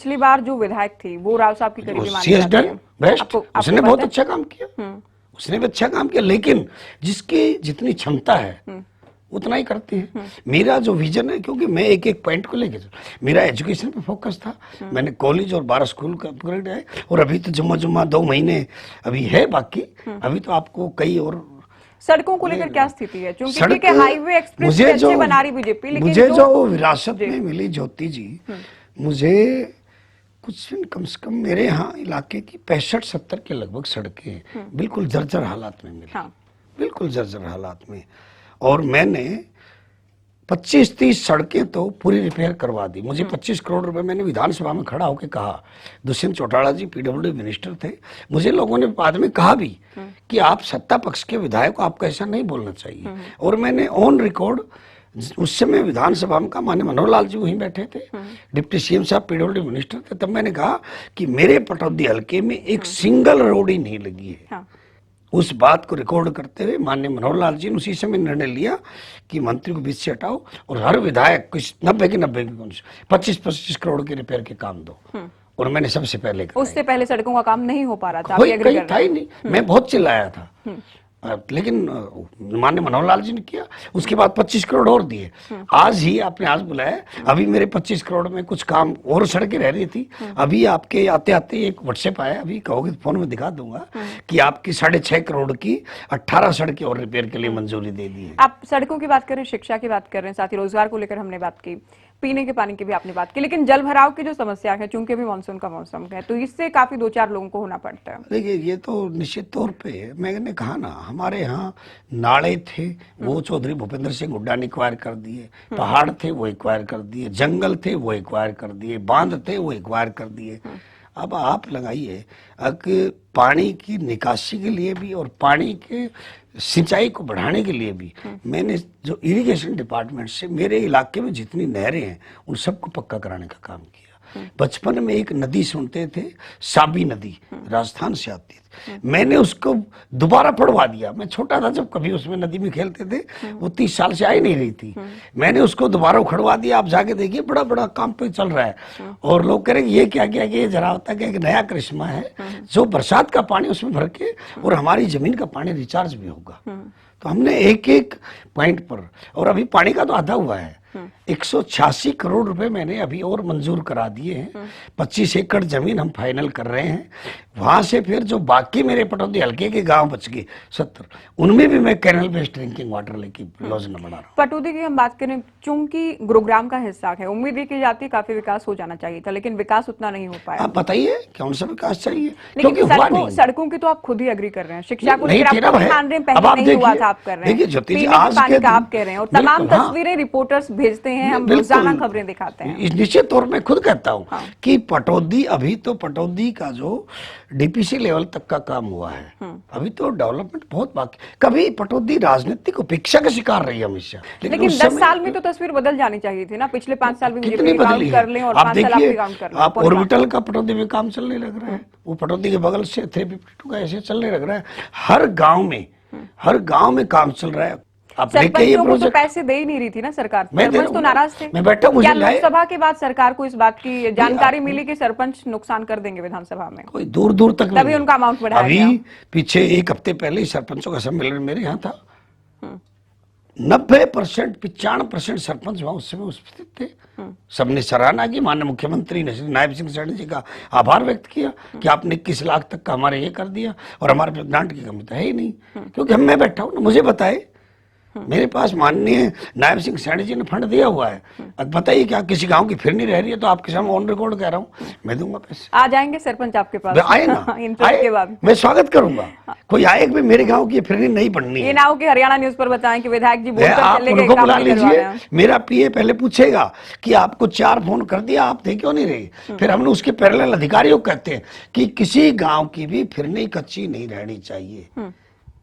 पिछली बार जो विधायक थी वो राव साहब की करीबी मानी जाती है। बेस्ट, उसने बहुत अच्छा काम किया, उसने भी अच्छा काम किया, लेकिन जिसकी जितनी क्षमता है उतना ही करते हैं। मेरा जो विजन है, क्योंकि मैं एक एक पॉइंट को लेके मेरा एजुकेशन पे फोकस था, मैंने कॉलेज और 12 स्कूल का अपग्रेड है, और अभी तो जुम्मा 2 महीने अभी है बाकी, अभी तो आपको कई और सड़कों को लेकर क्या स्थिति है? क्योंकि हाईवे एक्सप्रेस अच्छे बना रही बीजेपी, लेकिन मुझे जो विरासत में मिली ज्योति जी, मुझे कुछ कम से कम मेरे यहाँ इलाके की 65-70 के लगभग सड़कें बिल्कुल जर्जर हालात में मिली, बिल्कुल जर्जर हालात में, और मैंने 25-30 सड़कें तो पूरी रिपेयर करवा दी। मुझे 25 करोड़ रुपए मैंने विधानसभा में खड़ा होकर कहा, दुष्यंत चौटाला जी पीडब्ल्यूडी मिनिस्टर थे, मुझे लोगों ने बाद में कहा भी कि आप सत्ता पक्ष के विधायक को आपको ऐसा नहीं बोलना चाहिए, और मैंने ऑन रिकॉर्ड उस समय विधानसभा में कहा, माननीय मनोहर लाल जी वहीं बैठे थे, डिप्टी सीएम साहब पीडब्ल्यूडी मिनिस्टर थे, तब मैंने कहा कि मेरे पटौदी हल्के में एक सिंगल रोड ही नहीं लगी है। उस बात को रिकॉर्ड करते हुए माननीय मनोहर लाल जी ने उसी समय निर्णय लिया कि मंत्री को बीच से हटाओ और हर विधायक कुछ 90 के 25-25 करोड़ के रिपेयर के काम दो, और मैंने सबसे पहले कराया। उससे पहले सड़कों का काम नहीं हो पा रहा था, कोई था ही नहीं, मैं बहुत चिल्लाया था, लेकिन माननीय मनोहर लाल जी ने किया। उसके बाद 25 करोड़ और दिए, आज ही आपने आज बुलाया, अभी मेरे 25 करोड़ में कुछ काम और सड़कें रह रही थी, अभी आपके आते आते एक व्हाट्सएप आया, अभी कहोगे तो फोन में दिखा दूंगा कि आपकी 6.5 करोड़ की 18 सड़कें और रिपेयर के लिए मंजूरी दे दी है। आप सड़कों की बात कर रहे हैं, शिक्षा की बात कर रहे हैं, साथ ही रोजगार को लेकर हमने बात की, पीने के पानी की भी आपने बात की, लेकिन जल भराव की जो समस्या है, चूंकि अभी मानसून का मौसम है, तो इससे काफी 2-4 लोगों को होना पड़ता है। देखिए, ये तो निश्चित तौर पे मैंने कहा ना, हमारे यहाँ नाले थे वो चौधरी भूपेंद्र सिंह हुड्डा ने एक्वायर कर दिए, पहाड़ थे वो एक्वायर कर दिए, जंगल थे वो एक्वायर कर दिए, बांध थे वो एक्वायर कर दिए। अब आप लगाइए कि पानी की निकासी के लिए भी और पानी के सिंचाई को बढ़ाने के लिए भी मैंने जो इरिगेशन डिपार्टमेंट से मेरे इलाके में जितनी नहरें हैं उन सबको पक्का कराने का काम किया। बचपन में एक नदी सुनते थे, साबी नदी, राजस्थान से आती थी, मैंने उसको दोबारा पढ़वा दिया। मैं छोटा था जब कभी उसमें नदी में खेलते थे, वो 30 साल से आ ही नहीं रही थी, मैंने उसको दोबारा उखड़वा दिया। आप जाके देखिए, बड़ा बड़ा काम पे चल रहा है, और लोग कह रहे हैं ये क्या क्या, ये जरा होता है, एक नया करिश्मा है, जो बरसात का पानी उसमें भर के और हमारी जमीन का पानी रिचार्ज भी होगा। तो हमने एक एक पॉइंट पर, और अभी पानी का तो आधा हुआ है, 186 करोड़ रुपए मैंने अभी और मंजूर करा दिए हैं। 25 एकड़ जमीन हम फाइनल कर रहे हैं। वहां से फिर जो बाकी मेरे पटौदी हल्के के गांव बच गए 70, उनमें भी मैं कैनल बेस्ड ड्रिंकिंग वाटर लेके योजना बना रहा हूँ। पटौदी की हम बात करें, चूंकि गुरुग्राम का हिस्सा है, उम्मीद की जाती काफी विकास हो जाना चाहिए था, लेकिन विकास उतना नहीं हो पाया। आप बताइए कौन सा विकास चाहिए? लेकिन सड़कों की तो आप खुद ही एग्री कर रहे हैं, शिक्षा को लेकर आप मान रहे हैं, पहले नहीं हुआ था, आप कर रहे हैं, पीने के पानी का आप कह रहे हैं, और तमाम तस्वीरें रिपोर्टर्स भेजते हैं, हम रोजाना खबरें दिखाते हैं। निश्चित तौर में खुद कहता हूँ कि पटौदी, अभी तो पटौदी का जो डीपीसी लेवल तक का काम हुआ है, अभी तो डेवलपमेंट बहुत बाकी। कभी पटौदी राजनीतिक उपेक्षा का शिकार रही है हमेशा, लेकिन 10 साल में तो तस्वीर बदल जानी चाहिए थी ना। पिछले 5 साल में कितनी बदली कर लें और 5 साल आपके काउंट कर लें। आप ऑर्बिटल का पटौदी में काम चलने लग रहा है, वो पटौदी के बगल से 352 का ऐसे चलने लग रहा है, हर गांव में काम चल रहा है। सरपंचों को तो पैसे दे ही नहीं रही थी ना सरकार, सरपंच तो नाराज थे। मैं बैठा, मुझे लोकसभा के बाद सरकार को इस बात की जानकारी मिली कि सरपंच नुकसान कर देंगे विधानसभा में, कोई दूर दूर तक तभी उनका अमाउंट बढ़ाया गया। अभी पीछे 1 हफ्ते पहले ही सरपंचों का सम्मेलन मेरे यहाँ था, 90% 95% सरपंच वहां उस समय उपस्थित थे। सबने सराहना की, माननीय मुख्यमंत्री ने नायब सिंह सैनी जी का आभार व्यक्त किया कि आपने 21 लाख तक का हमारे ये कर दिया, और हमारे पास ग्रांट की कमी तो है ही नहीं, क्योंकि मैं बैठा हूं ना, मुझे बताए, मेरे पास माननीय नायब सिंह सैनी जी ने फंड दिया हुआ है। अब बताइए क्या किसी गांव की फिर नहीं रह रही है, तो आपके सामने ऑन रिकॉर्ड कह रहा हूँ, मैं दूंगा पैसे। आ जाएंगे सरपंच आपके पास? आए ना, के बाद मैं स्वागत करूंगा। कोई आए भी, मेरे गांव की फिर नहीं पड़नी है। ये ना हो कि हरियाणा न्यूज पर बताएं कि विधायक जी आप उनको बुला लीजिए, मेरा पीए पहले पूछेगा कि आपको 4 फोन कर दिया, आप दे क्यों नहीं रहे, फिर हमने उसके पैरेलल अधिकारियों को कहते हैं कि किसी गांव की भी फिरनी कच्ची नहीं रहनी चाहिए।